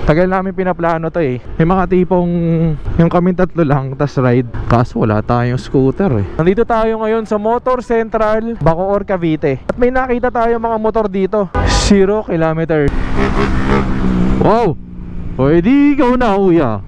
Tagal namin pinaplano to eh. May mga tipong yung kaming tatlo lang tas ride. Kaso wala tayong scooter eh. Nandito tayo ngayon sa Motor Central, Bacoor, Cavite. At may nakita tayo mga motor dito. 0 kilometer. Wow! O edi ikaw na kuya.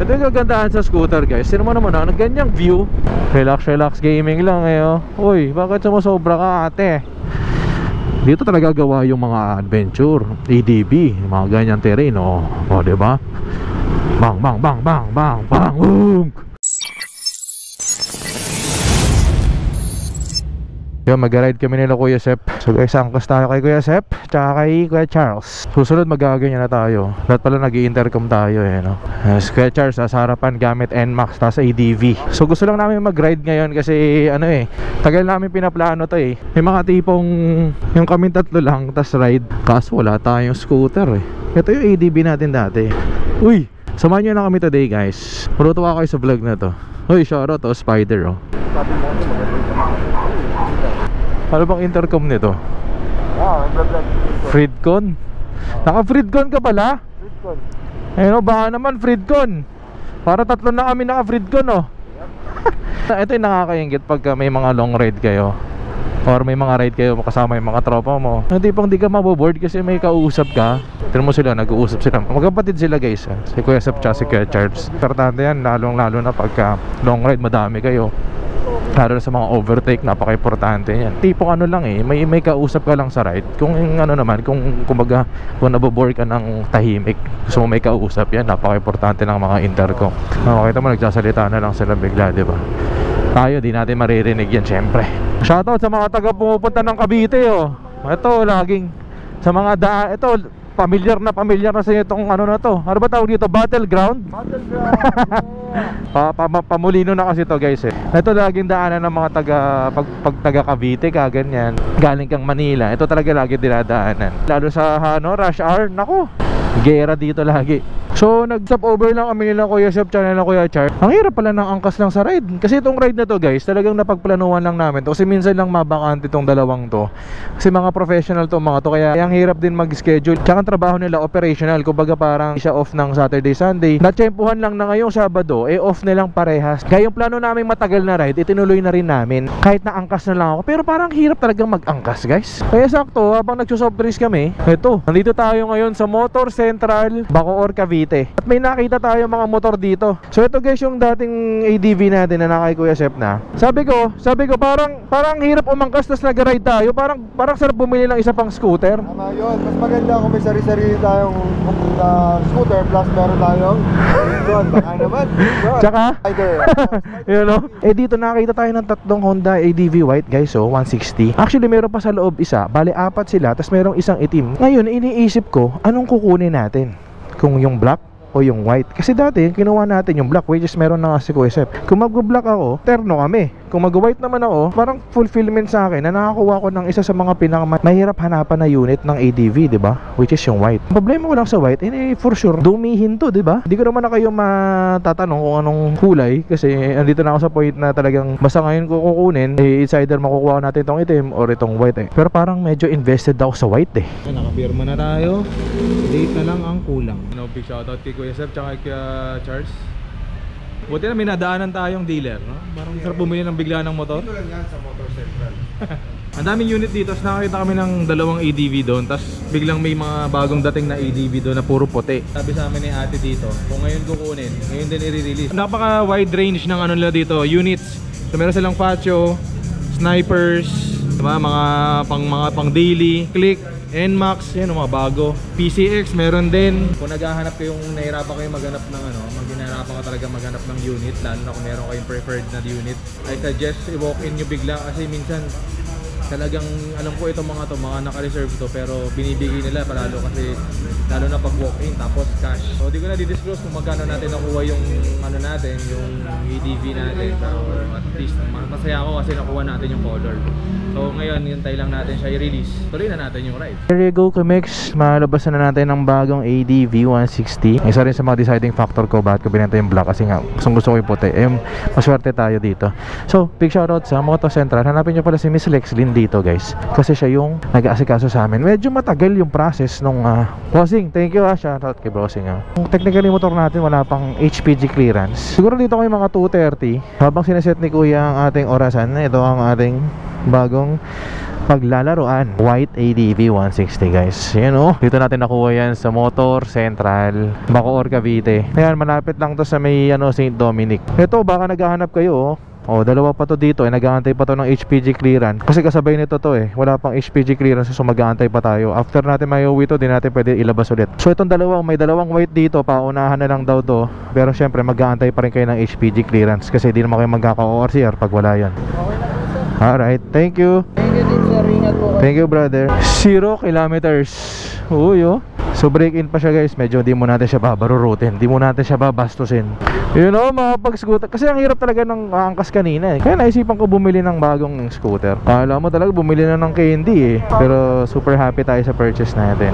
Ito yung kagandahan sa scooter guys. Sino mo naman ganyang view. Relax gaming lang eh oh. Uy, bakit sumusobra ka ate? Dito talaga gawa yung mga adventure, ADV, mga ganyan terrain oh. O diba? Bang bang bang bang bang bang boom. Yo, mag-ride kami nila Kuya Sep. So guys, angkas tayo kay Kuya Sep tsaka kay Kuya Charles. Susunod magaganyan na tayo. Lahat pala nag-i-intercom tayo eh no? Kuya Charles sa harapan gamit NMAX tapos ADV. So gusto lang namin mag-ride ngayon kasi ano eh, tagal namin pinaplano to eh. May mga tipong yung kaming tatlo lang tas ride. Kaso wala tayong scooter eh. Ito yung ADV natin dati. Uy, samahan nyo na kami today guys. Marutuwa kayo sa vlog na to. Uy, shoutout to Spider oh. Ano bang intercom nito? Freedcon? Naka-Freedcon ka pala? Freedcon. Ayun o, baka naman Freedcon. Para tatlo na kami naka-Freedcon oh. Ito yung nakakaingit pagka may mga long ride kayo or may mga ride kayo kasama yung mga tropa mo. Hindi pang di ka maboboard kasi may kausap ka. Tignan mo sila, nag-uusap sila. Magkapatid sila guys ha? Si Kuya Sep tsaka si Kuya Charles. Importante yan, lalo na pagka long ride madami kayo. Lalo na sa mga overtake, napaka-importante yan. Tipong ano lang eh, may kausap ka lang sa ride. Kung ano naman, kung kumbaga kung nabobore ka ng tahimik, gusto mo may kausap yan, napaka-importante ng mga intercom. Makita mo, nagsasalita na lang sila bigla, di ba? Tayo, di natin maririnig yan syempre. Shoutout sa mga taga pumupunta ng Cavite oh. Ito, laging sa mga daan, ito familiar na sa inyo itong ano na to. Ano ba tawag dito? Battleground? Pamulino na kasi to guys eh. Ito laging daanan ng mga pag taga Cavite ka ganyan. Galing kang Manila, ito talaga lagi dinadaanan. Lalo sa rush hour, nako, gera dito lagi. So nag-stop over lang kami nila Kuya Sep channel na Kuya Char. Ang hirap pala ng angkas lang sa ride. Kasi itong ride na to guys, talagang napagplanuhan lang namin to. Kasi minsan lang mabakante itong dalawang to. Kasi mga professional to mga to. Kaya ang hirap din mag-schedule. Tsaka ang trabaho nila operational. Kumbaga parang siya off ng Saturday, Sunday. Natsyempuhan lang na ngayong Sabado, off nilang parehas. Kaya yung plano namin matagal na ride, itinuloy na rin namin. Kahit na angkas na lang ako. Pero parang hirap talagang mag-angkas guys. Kaya sakto, habang nagsusoft drinks kami, eto, nandito tayo ngayon sa Motor Central, Bacoor, Cavite. At may nakita tayo mga motor dito. So ito guys yung dating ADV natin na nakay Kuya Sep na. Sabi ko parang hirap umangkas tas nag-ride tayo. Parang sarap bumili ng isa pang scooter. Tama yun. Mas maganda kung may sarili-sarili tayong scooter plus meron tayong doon. Baka naman. Tsaka you know, dito nakita tayo ng tatlong Honda ADV white guys. So 160. Actually meron pa sa loob isa. Bale 4 sila. Tas merong isang itim. Ngayon iniisip ko anong kukunin natin. Kung yung black o yung white. Kasi dati kinuha natin yung black, which is meron na kasi Kuya Sep. Kung mag-black ako, terno kami. Kung mag-white naman ako, parang fulfillment sa akin na nakakuha ko ng isa sa mga mahirap hanapan na unit ng ADV, di ba? Which is yung white. Ang problema ko lang sa white, for sure, dumihin to, di ba? Hindi ko naman na kayo matatanong kung anong kulay kasi andito na ako sa point na talagang basta ngayon ko kukunin, it's either makukuha natin itong itim or itong white eh. Pero parang medyo invested ako sa white eh. Nakapirma na tayo. Date na lang ang kulang. Big shoutout kay Kuya Sep tsaka kay Charles. Buti na may nadaanan tayong dealer, no? Parang sarap bumili ng bigla ng motor. Dito lang yan sa Motor Central. Ang daming unit dito. Tapos nakakita kami ng dalawang ADV doon. Tapos biglang may mga bagong dating na ADV doon na puro puti. Sabi sa amin ni ate dito, kung ngayon kukunin, ngayon din i-release. Napaka wide range ng ano nila dito, units. So meron silang Facio, Snipers, diba? Mga pang daily, Click, NMAX, yan mga bago. PCX meron din. Kung naghahanap kayong nahirapan kayo maghanap ng ginahirapan ka talaga maghanap ng unit, lalo na kung meron kayong preferred na unit, I suggest i-walk in nyo bigla kasi minsan talagang alam ko itong mga naka-reserve to pero binibigay nila palalo kasi lalo na pag walk-in tapos cash. So di ko na di-disclose kung magkano natin nakuha yung natin, yung ADV natin. Pero at least masaya ako kasi nakuha natin yung color. So ngayon, hintay lang natin siya i-release. Tuloy na natin yung ride. There you go, Kumex. Malabas na natin ng bagong ADV 160. Isa rin sa mga deciding factor ko bakit ko binenta yung black kasi nga gusto ko yung puti. Maswerte tayo dito. So, big shoutout sa Motor Central. Hanapin nyo pala si Miss Lex Lindy dito guys, kasi siya yung nag-aasikaso sa amin. Medyo matagal yung process nung bossing, thank you shoutout kay bossing Technically motor natin wala pang HPG clearance. Siguro dito ko yung mga 2:30 habang sineset ni kuya ang ating orasan. Ito ang ating bagong paglalaroan, white ADV 160 guys. Yan dito natin nakuha yan sa Motor Central, Bacoor, Cavite. Ayan, malapit lang to sa may St. Dominic. Ito baka naghahanap kayo dalawa pa to dito nag-aantay pa to ng HPG clearance. Kasi kasabay nito to wala pang HPG clearance, so mag-aantay pa tayo. After natin mayuwi to, di natin pwede ilabas ulit. So itong may dalawang white dito, paunahan na lang daw to. Pero syempre mag-aantay pa rin kayo ng HPG clearance kasi di naman kayo magkaka-ORCR pag wala yan. Alright, thank you. Thank you din sir, ingat po kayo. Thank you brother. 0 kilometers. Uy So break in pa siya guys, medyo di mo natin siya babarurutin, di mo natin siya babastusin. Mga pag-scooter, kasi ang hirap talaga ng angkas kanina Kaya naisipan ko bumili ng bagong scooter. Kala mo talaga bumili na ng candy Pero super happy tayo sa purchase natin.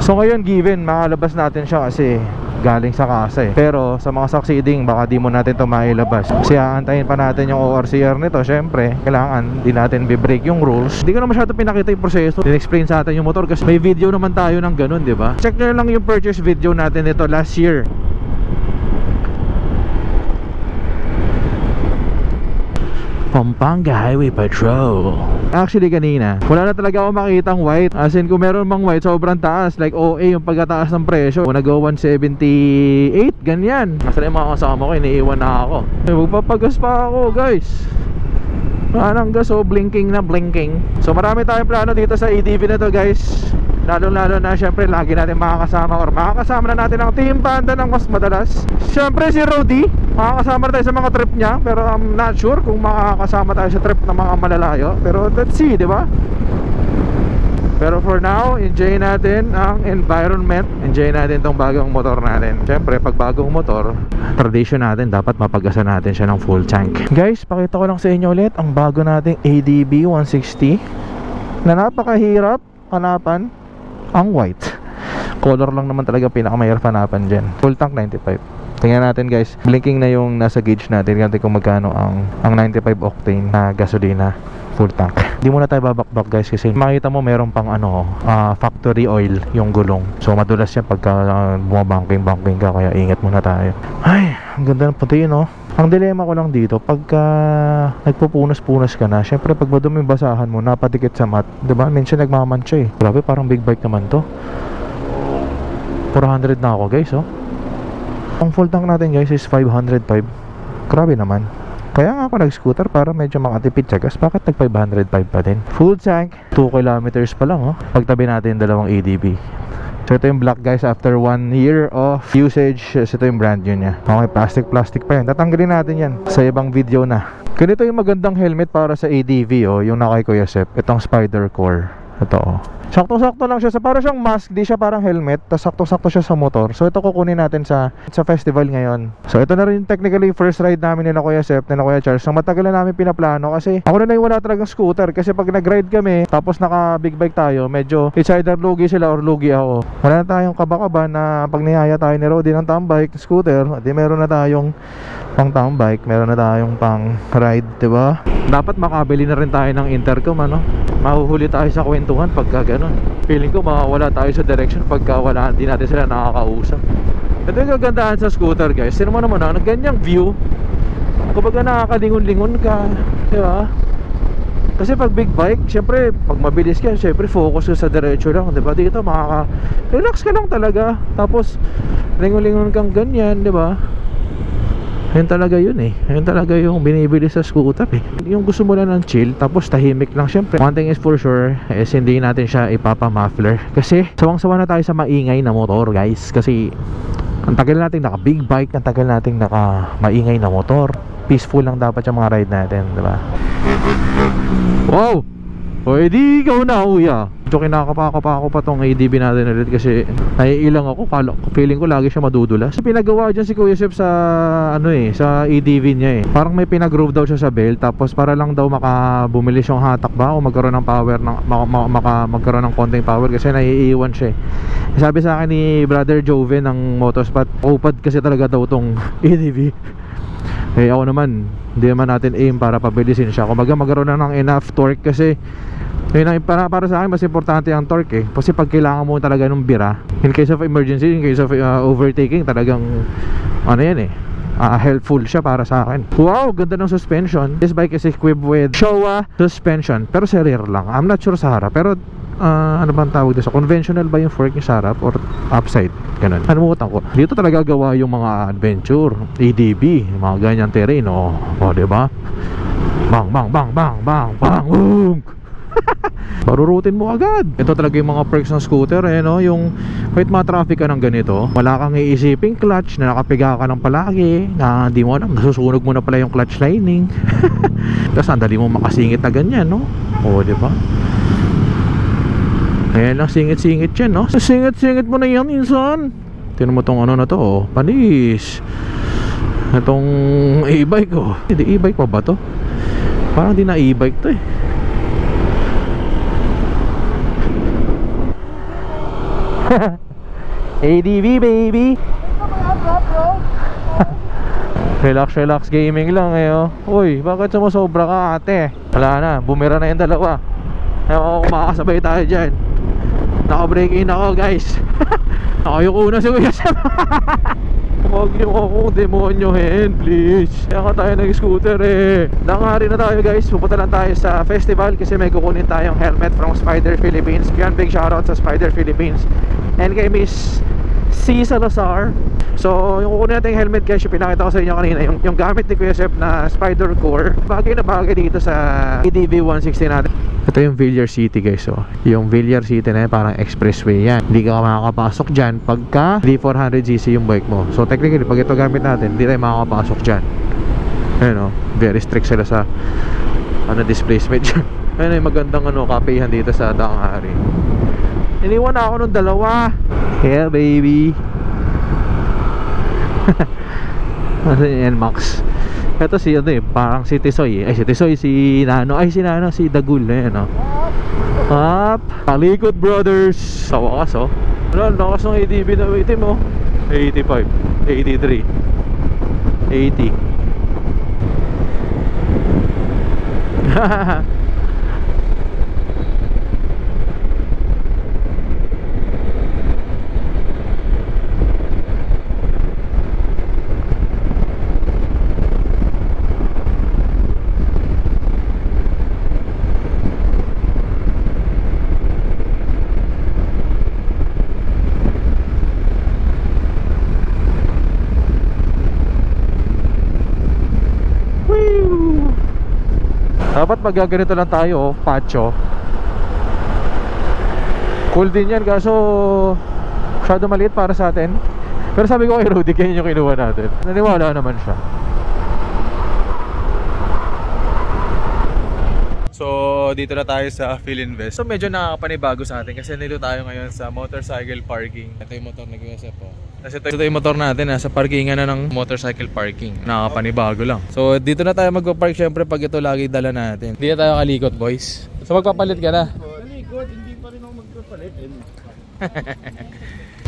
So ngayon given makalabas natin siya kasi galing sa kasa Pero sa mga succeeding baka di mo natin ito mailabas kasi aantayin pa natin yung ORCR nito. Syempre kailangan di natin be-break yung rules. Hindi ko na masyado pinakita yung proseso, din-explain sa atin yung motor kasi may video naman tayo ng ganun, di ba? Check nyo lang yung purchase video natin nito last year. Pampanga Highway Patrol. Actually kanina wala na talaga ako makitang white. As in kung meron mang white sobrang taas, like OA yung pagkataas ng presyo. Nag-go 178 ganyan. Nasa yung mga kasama ko, iniiwan na ako. Magpapagas pa ako guys. Anong gas blinking na blinking. So marami tayong plano dito sa ADV na to guys. Lalo na syempre lagi natin makakasama or makakasama na natin ang Team Panda ng mas madalas. Syempre si Rudy, makakasama na tayo sa mga trip niya. Pero I'm not sure kung makakasama tayo sa trip ng mga malalayo. Pero let's see, di ba? Pero for now, enjoy natin ang environment. Enjoy natin tong bagong motor natin. Syempre pag bagong motor, tradition natin, dapat mapagasa natin siya ng full tank. Guys, pakita ko lang sa inyo ulit ang bago nating ADV 160 na napakahirap hanapan. Ang white color lang naman talaga pinakamahirap hanapan dyan. Full tank 95. Tingnan natin guys, blinking na yung nasa gauge natin. Ganti kung magkano ang 95 octane na gasolina full tank. Hindi muna tayo babakbak guys kasi makita mo meron pang factory oil yung gulong. So madulas yan pagka bumabangking ka, kaya ingat muna tayo. Ay, ang ganda ng puti Ang dilema ko lang dito, pagka nagpupunas-punas ka na, syempre pag maduming basahan mo, napadikit sa mat, diba? Minsan nagmamantsa Grabe, parang big bike naman to. 400 na ako guys Ang full tank natin guys is 505. Grabe naman. Kaya nga ako nag-scooter para medyo makatipid sa gas. Bakit nag 505 pa din? Full tank, 2 kilometers pa lang Pagtabi natin dalawang ADV. So ito yung black guys, after 1 year of usage. So ito yung brand new niya. Okay, plastic pa yan. Tatanggalin natin yan sa ibang video na. Ganito yung magandang helmet para sa ADV yung nakay Kuya Sep. Itong Spider Core. Ito Sakto-sakto lang siya, para siyang mask, di siya parang helmet. Tapos sakto-sakto siya sa motor. So ito kukunin natin sa festival ngayon. So ito na rin technically first ride namin nila Kuya Sep, nila Kuya Charles. So matagal na namin pinaplano kasi ako na yung wala talagang scooter. Kasi pag nag-ride kami, tapos naka big bike tayo, medyo it's either lugi sila or lugi ako. Wala na tayong kaba-kaba na pag niyaya tayo ni Rodi ng tambike, scooter, di meron na tayong pang tambike, meron na tayong pang ride, diba? Dapat makabili na rin tayo ng intercom mahuhuli tayo sa kwentuhan pagka ganun. Feeling ko mawawala tayo sa direction pagka wala, hindi natin sila nakakausap. Ito yung kagandahan sa scooter guys. Sino mo naman ganyang view, kumbaga nakakalingon-lingon ka, diba? Kasi pag big bike, syempre pag mabilis ka, syempre focus ka sa diretso lang, diba? Dito makaka-relax ka lang talaga. Tapos lingon-lingon kang ganyan, diba? Yun talaga yun Yun talaga yung binibili sa scooter Yung gusto mo lang ng chill, tapos tahimik lang. Syempre, one thing is for sure is hindi natin siya ipapa-muffler. Kasi sawang-sawa na tayo sa maingay na motor guys. Kasi ang tagal nating naka big bike, ang tagal nating naka maingay na motor. Peaceful lang dapat yung mga ride natin, diba? Wow! O edi ikaw na kuya. Medyo kinakapa ako pa tong ADB natin ulit kasi naiilang ako. Feeling ko lagi siya madudulas. Pinagawa dyan si Kuya Sep sa sa ADV niya eh. Parang may pinag-groove daw siya sa belt, tapos para lang daw makabumilis yung hatak ba o magkaroon ng power, magkaroon ng konting power kasi naiiwan siya eh. Sabi sa akin ni Brother Joven ng Motorspot, upad kasi talaga daw tong ADV. Eh ako naman, hindi naman natin aim para pabilisin siya. Kumbaga magkaroon na ng enough torque kasi para sa akin mas importante ang torque eh. Kasi pag kailangan mo talaga ng bira, in case of emergency, in case of overtaking, talagang yan eh, helpful siya para sa akin. Wow, ganda ng suspension. This bike is equipped with Showa suspension, pero sa rear lang. I'm not sure sa harap, pero ano bang tawag dito? Conventional ba yung fork yung sa harap or upside? Ganun. Ano ko? Dito talaga gawa yung mga adventure, ADB, mga ganyan terrain, o diba? Bang, bang, bang, bang, bang, bang, boom! Parurutin mo agad. Ito talaga yung mga perks ng scooter yung kahit ma-traffic ka ng ganito, wala kang iisiping clutch na nakapiga ka ng palagi, na hindi mo alam, nasusunog mo na pala yung clutch lining. Tapos andali mo makasingit na ganyan, no? O diba? Ayan lang, singit-singit yan, no? Singit-singit mo na yan, insan. Tignan mo tong na to, panis. Itong e-bike, Hindi, e-bike pa ba to? Parang di na e-bike to eh. ADV baby. Relax gaming lang Uy, bakit sumusobra ka ate? Wala na, bumira na yung dalawa. Ewan ko makakasabay tayo dyan. Naka-break in ako guys. Nakayuko na si Kuya Sam. Huwag niyo akong demonyohin, please. Kaya ka tayo nag-scooter eh. Nangari na tayo guys. Pupunta lang tayo sa festival kasi may kukunin tayong helmet from Spider Philippines. Yan, big shoutout sa Spider Philippines. And kay Miss C. Salazar. So yung kukunin natin yung helmet guys, yung pinakita ko sa inyo kanina, yung gamit ni Kuya Sep na Spider Core, bagay na bagay dito sa ADV 160 natin. Ito yung Villar City guys. Yung Villar City na yun, parang expressway yan. Hindi ka makakapasok dyan pagka D400cc yung bike mo. So technically pag ito gamit natin, hindi tayo makakapasok dyan. Ayun very strict sila sa displacement dyan. Ayun yung magandang kapehan dito sa Dangari. Iniwan na ako nung dalawa. Yeah baby. Ano yung NMAX? Ito si parang si Tisoy si Tisoy, si Nano, si Dagul na Up, Palikot Brothers. Sa wakas wala, lakas ng ADB na itim 85, 83, 80. Dapat magaganito lang tayo, pacho. Cool din yan, kaso masyado maliit para sa atin. Pero sabi ko kay Rudy, kaya yung kinuha natin. Naniwala naman siya. So dito na tayo sa Philinvest. So medyo nakakapanibago sa atin kasi nilo tayo ngayon sa motorcycle parking. Ito yung motor na Kuya po. Kasi ito yung motor natin sa parkingan na ng motorcycle parking. Nakakapanibago lang. So dito na tayo magpa-park syempre pag ito lagi dala natin. Hindi na tayo kalikot boys. So magpapalit ka na. Kalikot, hindi pa rin ako magpapalit.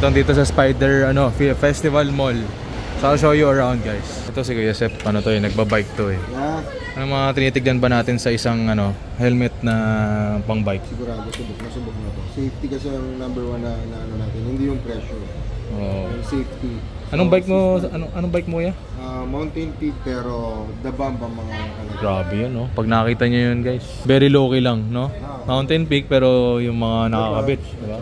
Ito dito sa Spider Festival Mall. So I'll show you around guys. Ito si Kuya Sep, nagbabike to Yeah. Ano mga tinitignan ba natin sa isang helmet na pang bike? Sigurado, nasubok na to. Safety kasi ang number one na natin, hindi yung pressure. Yung safety. Anong bike mo? Anong bike mo ya? Mountain Peak pero the bomb ang mga Grabe yun Pag nakita niyo yun guys. Very low-key lang Mountain Peak pero yung mga nakakabit, diba?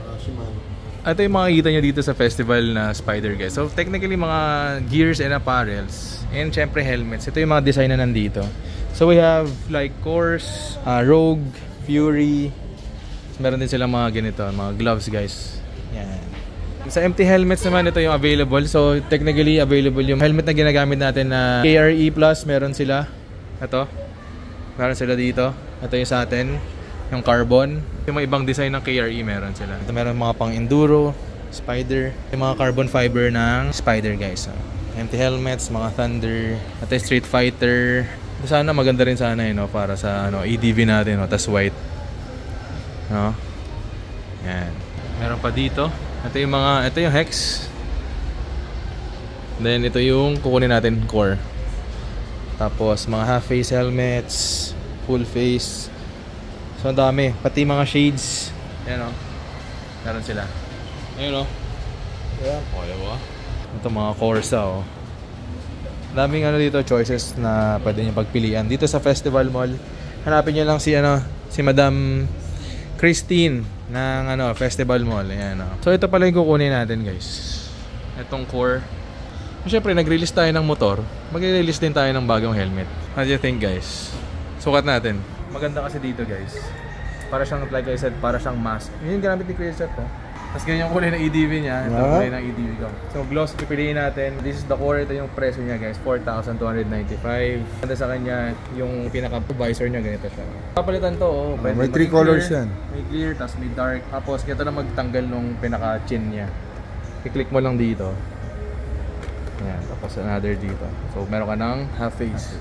Ito yung makikita nyo dito sa festival na Spider guys. So technically mga gears and apparels and syempre helmets. Ito yung mga design na nandito. So we have like Course, Rogue, Fury. Meron din silang mga ganito, mga gloves guys. Yan. Sa empty helmets naman, ito yung available. So technically available yung helmet na ginagamit natin na KRE Plus. Meron sila. Ito. Meron sila dito. Ito yung sa atin. yung carbon. Yung mga ibang design ng KRE meron sila. Ito meron mga pang enduro, Spider. Yung mga carbon fiber ng Spider guys. Empty helmets, mga Thunder. At Street Fighter. Sana maganda rin sana no, para sa EDV natin. No? Tas white. No? Yan. Meron pa dito. Ito yung Hex. Then ito yung kukunin natin core. Tapos mga half face helmets, full face. So ang dami, pati mga shades. Ayan o. Meron sila. Ayun o. Ayan. Okay ba? Ito mga Corsa o. Daming dito choices na pwede nyo pagpilian. Dito sa Festival Mall, hanapin nyo lang si Madam Christine ng Festival Mall. Ayan o. So ito pala yung kukunin natin guys. Itong core. Siyempre nag-release tayo ng motor. Mag-release din tayo ng bagong helmet. What do you think guys? Sukat natin. Maganda kasi dito guys. Para siyang, like I said, para siyang mask. Yun yung gamit ni Kuya Seth, Tapos ganyan yung kulay ng EDV niya. Ito yung kulay ng EDV ko. So gloss, pipiliin natin. This is the core. Ito yung presyo niya guys. 4,295. Ganda sa kanya, yung pinaka-visor niya, ganito siya. Papalitan to, may 3 colors yan. May clear, tapos may dark. Tapos ganito na magtanggal nung pinaka-chin niya. I-click mo lang dito. Ayan, tapos another dito. So meron ka ng half face.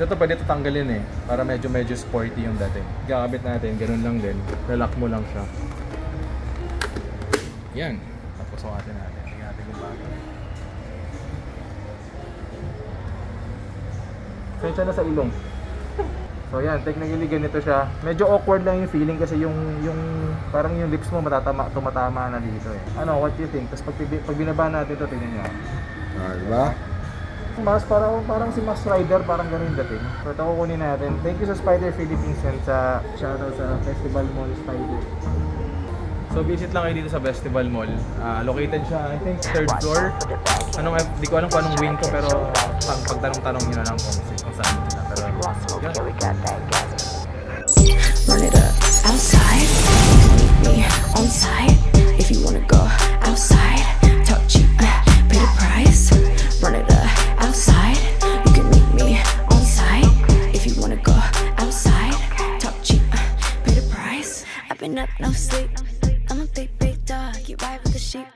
Ito pwede tatanggalin para medyo sporty yung dating. Gagabit natin, ganun lang din. Lalak mo lang siya. Yan. Tapos sukatin natin. Tingnan natin kung bagay. Sensya na sa ilong. So yan, technically ganito siya. Medyo awkward lang yung feeling kasi yung parang yung lips mo tumatama na dito what do you think? Tapos pag binaba natin ito, tingnan nyo. Diba? Mas parang si Max Rider, parang ganun dating. So ito kukunin natin. Thank you sa Spider Philippines and sa shoutout sa Festival Mall Spider. So visit lang kayo dito sa Festival Mall. Located siya, I think, 3rd floor. Di ko alam kung anong wing ko, pero pagtanong-tanong nyo na lang kung saan sila. Pero yun. Run it up outside, meet me on site. If you wanna go outside, talk cheap, pay the price. Run it up outside, you can meet me on site. If you wanna go outside, talk cheap, pay the price. I've been up no sleep, I'm a big dog, you ride with the sheep.